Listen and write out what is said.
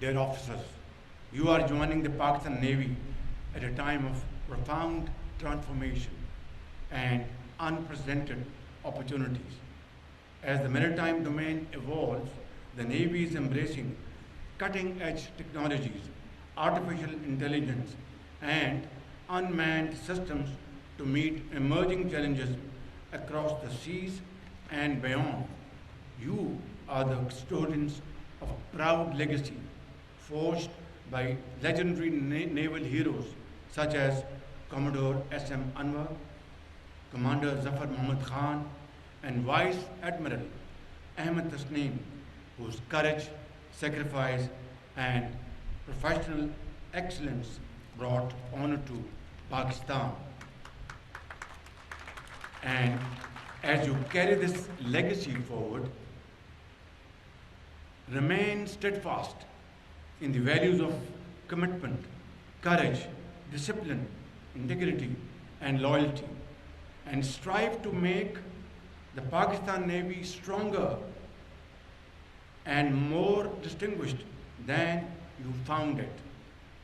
Dear officers, you are joining the Pakistan Navy at a time of profound transformation and unprecedented opportunities. As the maritime domain evolves, the Navy is embracing cutting edge technologies, artificial intelligence, and unmanned systems to meet emerging challenges across the seas and beyond. You are the custodians of a proud legacy forged by legendary naval heroes such as Commodore S.M. Anwar, Commander Zafar Muhammad Khan, and Vice Admiral Ahmed Tasneem, whose courage, sacrifice, and professional excellence brought honor to Pakistan. And as you carry this legacy forward, remain steadfast in the values of commitment, courage, discipline, integrity, and loyalty, and strive to make the Pakistan Navy stronger and more distinguished than you found it.